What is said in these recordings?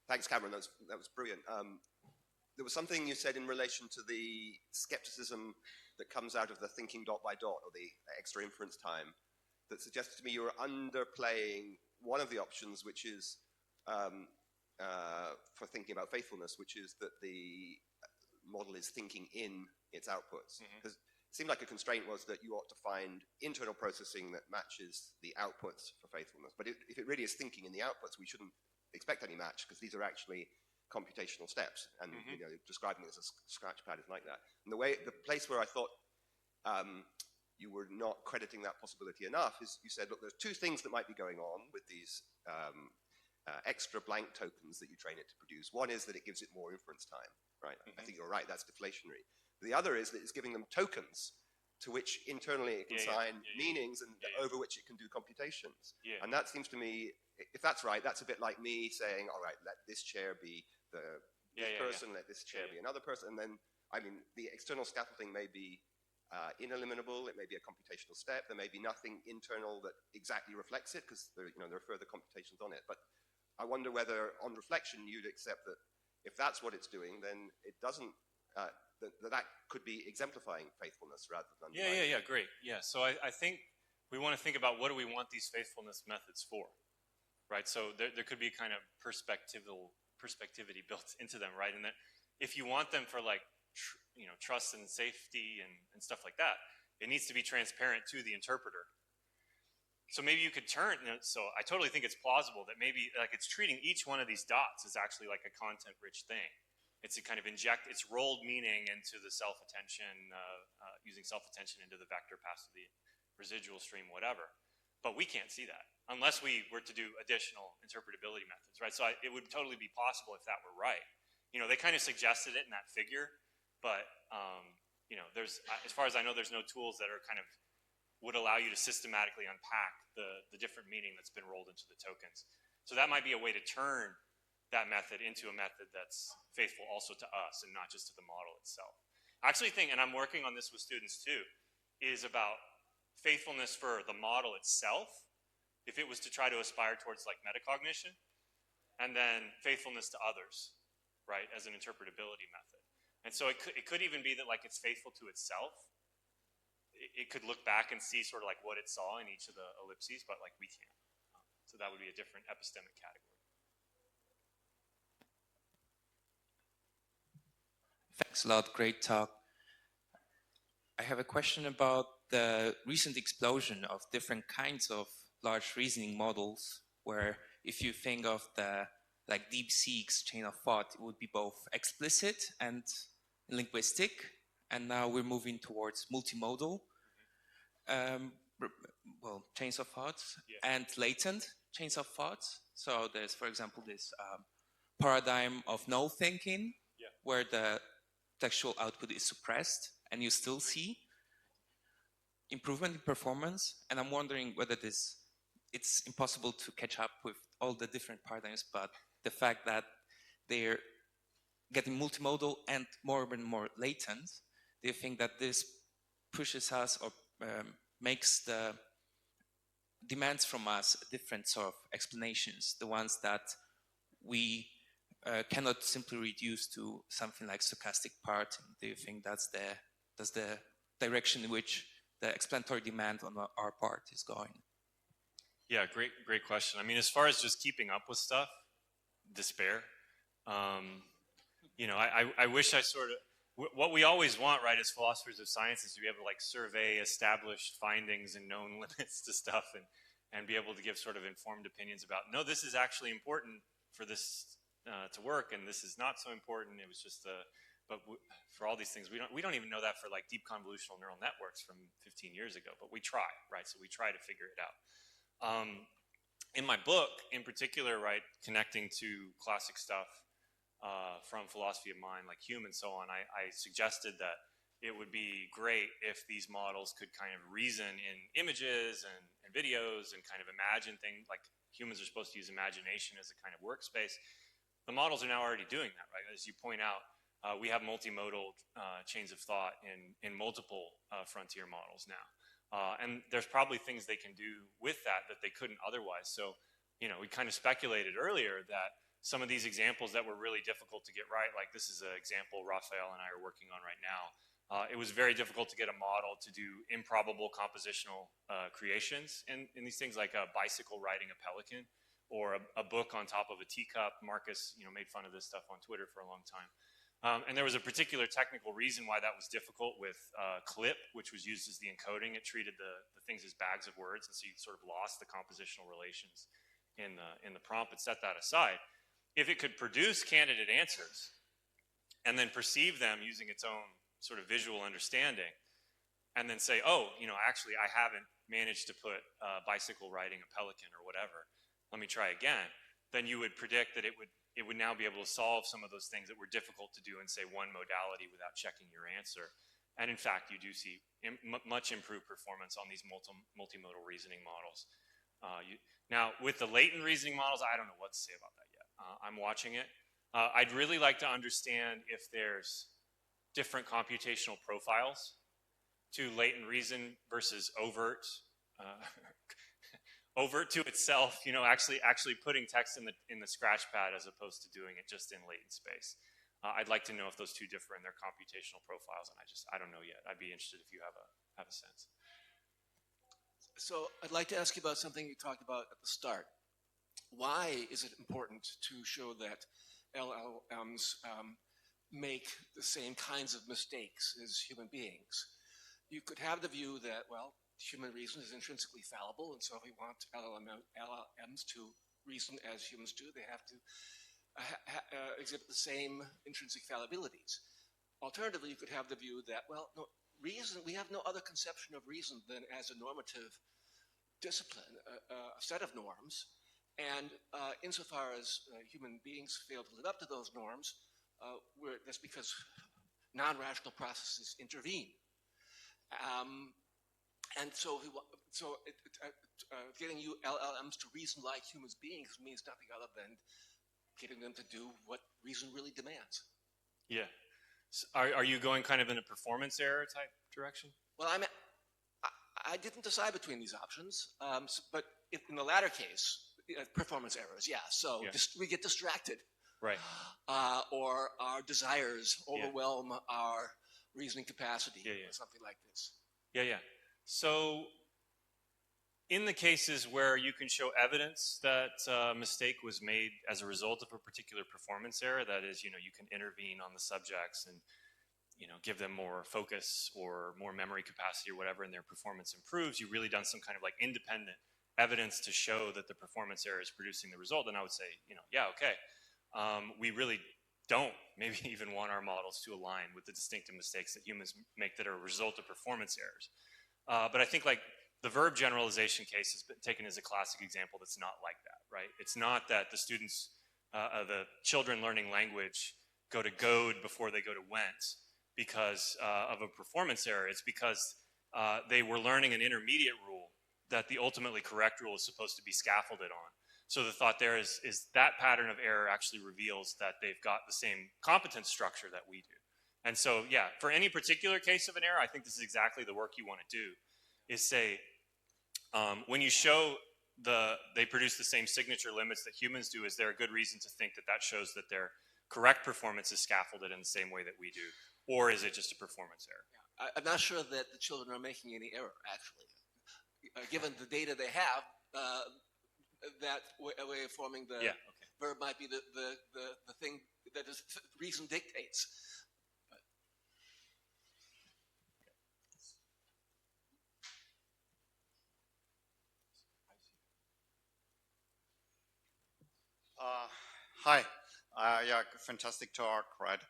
Thanks, Cameron. That was brilliant. There was something you said in relation to the skepticism that comes out of the thinking dot by dot, or the extra inference time, that suggested to me you were underplaying one of the options, which is for thinking about faithfulness, which is that the model is thinking in its outputs. Because it seemed like a constraint was that you ought to find internal processing that matches the outputs for faithfulness. But if it really is thinking in the outputs, we shouldn't expect any match, because these are actually computational steps, and you know, describing it as a scratchpad is like that. And the place where I thought you were not crediting that possibility enough is you said, look, there's two things that might be going on with these extra blank tokens that you train it to produce. One is that it gives it more inference time, right? I think you're right, that's deflationary. The other is that it's giving them tokens to which internally it can assign meanings and over which it can do computations. And that seems to me, if that's right, that's a bit like me saying, all right, let this chair be this person, let this chair be another person. And then, I mean, the external scaffolding may be ineliminable, it may be a computational step, there may be nothing internal that exactly reflects it, because there are further computations on it. But I wonder whether, on reflection, you'd accept that if that's what it's doing, then it doesn't, that could be exemplifying faithfulness rather than... Great. Yeah, so I think we want to think about what do we want these faithfulness methods for, right? So there could be kind of perspectivity built into them, right? And that if you want them for like, trust and safety and stuff like that, it needs to be transparent to the interpreter. So maybe you could turn, so I totally think it's plausible that maybe like it's treating each one of these dots as actually like a content-rich thing. It's to kind of inject its rolled meaning into the self-attention, using self-attention into the vector passed to the residual stream, whatever. But we can't see that unless we were to do additional interpretability methods, right? So it would totally be possible if that were right. They kind of suggested it in that figure, but there's, as far as I know, there's no tools that are kind of would allow you to systematically unpack the different meaning that's been rolled into the tokens. So that might be a way to turn that method into a method that's faithful also to us and not just to the model itself. I actually think, and I'm working on this with students too, is about faithfulness for the model itself, if it was to try to aspire towards like metacognition, and then faithfulness to others, right, as an interpretability method. And so it could even be that like it's faithful to itself. It could look back and see sort of like what it saw in each of the ellipses, but like we can't. So that would be a different epistemic category. Thanks a lot, great talk. I have a question about the recent explosion of different kinds of large reasoning models, where if you think of the like DeepSeek's chain of thought, it would be both explicit and linguistic, and now we're moving towards multimodal chains of thoughts and latent chains of thoughts. So there's, for example, this paradigm of no thinking, where the textual output is suppressed and you still see improvement in performance. And I'm wondering whether it's impossible to catch up with all the different paradigms, but the fact that they're getting multimodal and more latent, do you think that this pushes us or makes the demands from us different sort of explanations, the ones that we cannot simply reduce to something like stochastic parting? Do you think that's the direction in which the explanatory demand on our part is going? Yeah, great question. I mean, as far as just keeping up with stuff, despair. I wish I sort of, what we always want, right, as philosophers of science is to be able to like survey established findings and known limits to stuff and be able to give sort of informed opinions about, no, this is actually important for this to work, and this is not so important. It was just but for all these things, we don't even know that for like deep convolutional neural networks from 15 years ago, but we try, right? So we try to figure it out. In my book, in particular, right, connecting to classic stuff from philosophy of mind, like Hume and so on, I suggested that it would be great if these models could kind of reason in images and videos and kind of imagine things, like humans are supposed to use imagination as a kind of workspace. The models are now already doing that, right? As you point out, we have multimodal chains of thought in multiple frontier models now. And there's probably things they can do with that they couldn't otherwise. So, we kind of speculated earlier that some of these examples that were really difficult to get right, like this is an example Raphael and I are working on right now. It was very difficult to get a model to do improbable compositional creations in these things, like a bicycle riding a pelican, or a book on top of a teacup. Marcus, made fun of this stuff on Twitter for a long time. And there was a particular technical reason why that was difficult with CLIP, which was used as the encoding. It treated the things as bags of words, and so you sort of lost the compositional relations in the prompt. But set that aside. If it could produce candidate answers and then perceive them using its own sort of visual understanding, and then say, oh, actually I haven't managed to put bicycle riding a pelican or whatever, let me try again, then you would predict that it would now be able to solve some of those things that were difficult to do in, say, one modality without checking your answer. And in fact, you do see much improved performance on these multimodal reasoning models. Now, with the latent reasoning models, I don't know what to say about that yet. I'm watching it. I'd really like to understand if there's different computational profiles to latent reason versus overt. Overt to itself, actually putting text in the scratch pad as opposed to doing it just in latent space. I'd like to know if those two differ in their computational profiles, and I don't know yet. I'd be interested if you have a sense. So I'd like to ask you about something you talked about at the start. Why is it important to show that LLMs make the same kinds of mistakes as human beings? You could have the view that, well, human reason is intrinsically fallible, and so if we want LLMs to reason as humans do, they have to exhibit the same intrinsic fallibilities. Alternatively, you could have the view that, well, no, reason, we have no other conception of reason than as a normative discipline, a set of norms, and insofar as human beings fail to live up to those norms, that's because non-rational processes intervene. And so, getting you LLMs to reason like human beings means nothing other than getting them to do what reason really demands. Yeah. So are you going kind of in a performance error type direction? Well, I didn't decide between these options, but in the latter case, performance errors, yeah. So yeah. We get distracted. Right. Or our desires overwhelm our reasoning capacity, or something like this. Yeah. So in the cases where you can show evidence that a mistake was made as a result of a particular performance error, that is, you can intervene on the subjects and, give them more focus or more memory capacity or whatever, and their performance improves, you've really done some kind of like independent evidence to show that the performance error is producing the result, then I would say, yeah, okay. We really don't maybe even want our models to align with the distinctive mistakes that humans make that are a result of performance errors. But I think like the verb generalization case has been taken as a classic example that's not like that, right? It's not that the students, the children learning language go to goad before they go to went because of a performance error. It's because they were learning an intermediate rule that the ultimately correct rule is supposed to be scaffolded on. So the thought there is that pattern of error actually reveals that they've got the same competence structure that we do. And so, yeah, for any particular case of an error, I think this is exactly the work you want to do, is say, when you show they produce the same signature limits that humans do, is there a good reason to think that that shows that their correct performance is scaffolded in the same way that we do? Or is it just a performance error? Yeah, I'm not sure that the children are making any error, actually. Given the data they have, that way of forming the verb might be the thing that reason dictates. Hi. Yeah, fantastic talk, right?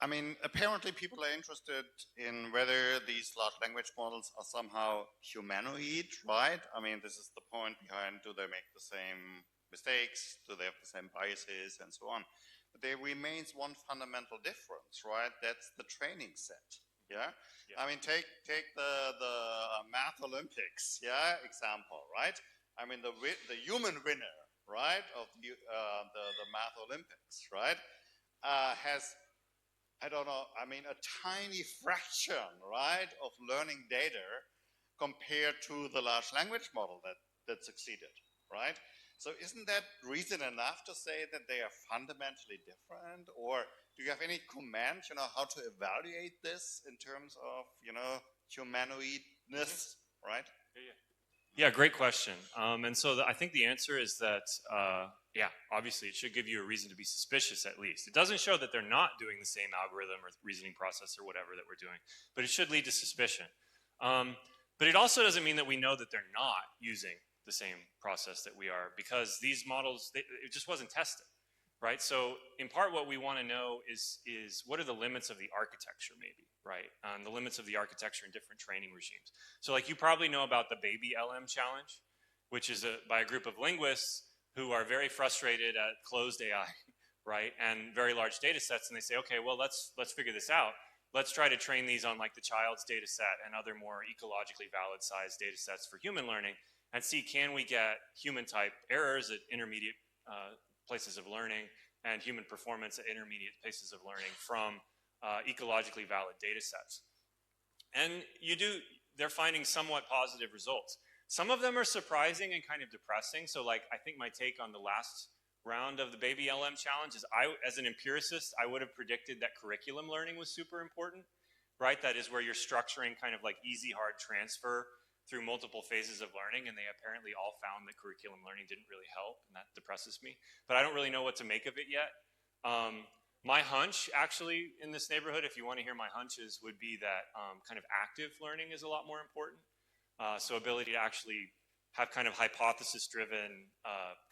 I mean, apparently people are interested in whether these large language models are somehow humanoid, right? I mean, this is the point behind, do they make the same mistakes? Do they have the same biases and so on? But there remains one fundamental difference, right? That's the training set, yeah? I mean, take the Math Olympics, example, right? I mean, the human winner, right, of the Math Olympics, right, has, I don't know, I mean, a tiny fraction, right, of learning data compared to the large language model that succeeded, right? So isn't that reason enough to say that they are fundamentally different? Or do you have any comment, how to evaluate this in terms of, humanoidness, right? Yeah, great question. And so I think the answer is that, obviously it should give you a reason to be suspicious at least. It doesn't show that they're not doing the same algorithm or reasoning process or whatever that we're doing, but it should lead to suspicion. But it also doesn't mean that we know that they're not using the same process that we are, because these models, it just wasn't tested, right? So in part what we want to know is what are the limits of the architecture maybe, right? The limits of the architecture in different training regimes. So like you probably know about the Baby LM challenge, which is by a group of linguists who are very frustrated at closed AI, right? And very large data sets, and they say, okay, well, let's figure this out. Let's try to train these on like the child's data set and other more ecologically valid sized data sets for human learning, and see, can we get human type errors at intermediate places of learning and human performance at intermediate places of learning from ecologically valid data sets. And they're finding somewhat positive results. Some of them are surprising and kind of depressing. So like, I think my take on the last round of the Baby LM challenge is as an empiricist, I would have predicted that curriculum learning was super important, right? That is where you're structuring kind of like easy, hard transfer through multiple phases of learning, and they apparently all found that curriculum learning didn't really help, and that depresses me. But I don't really know what to make of it yet. My hunch, actually, in this neighborhood, if you want to hear my hunches, would be that kind of active learning is a lot more important. So ability to actually have kind of hypothesis-driven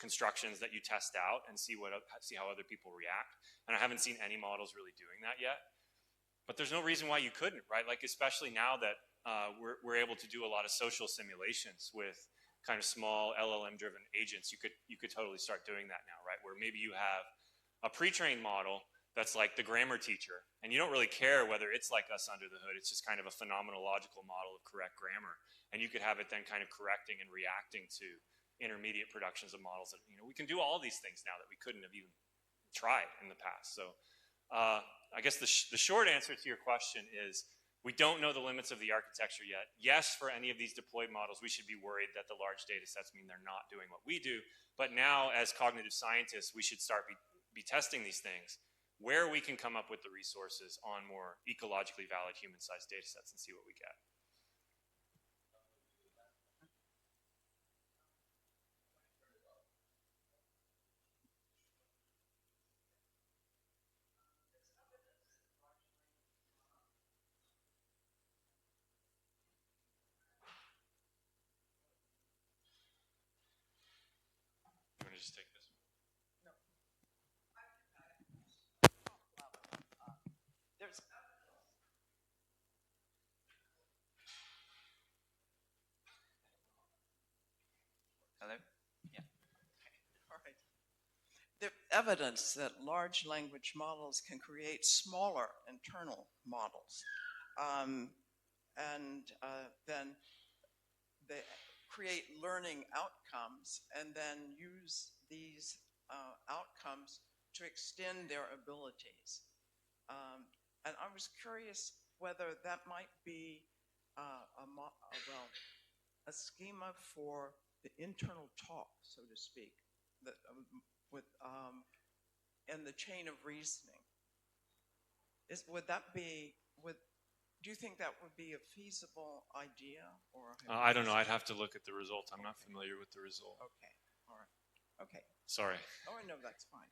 constructions that you test out and see how other people react. And I haven't seen any models really doing that yet. But there's no reason why you couldn't, right? Like, especially now that we're able to do a lot of social simulations with kind of small LLM-driven agents. You could totally start doing that now, right? Where maybe you have a pre-trained model that's like the grammar teacher, and you don't really care whether it's like us under the hood. It's just kind of a phenomenological model of correct grammar, and you could have it then kind of correcting and reacting to intermediate productions of models. That we can do all these things now that we couldn't have even tried in the past. So I guess the short answer to your question is, we don't know the limits of the architecture yet. Yes, for any of these deployed models, we should be worried that the large data sets mean they're not doing what we do. But now, as cognitive scientists, we should start be testing these things where we can come up with the resources on more ecologically valid human-sized data sets and see what we get. Just take this one. No. There's Hello? Yeah. All right. There's evidence that large language models can create smaller internal models. Then they create learning outcomes and then use these outcomes to extend their abilities. And I was curious whether that might be a schema for the internal talk, so to speak, that and the chain of reasoning. Do you think that would be a feasible idea? Or I don't know. I'd have to look at the results. I'm not familiar with the result. Okay. All right. Okay. Sorry. Oh, no, that's fine.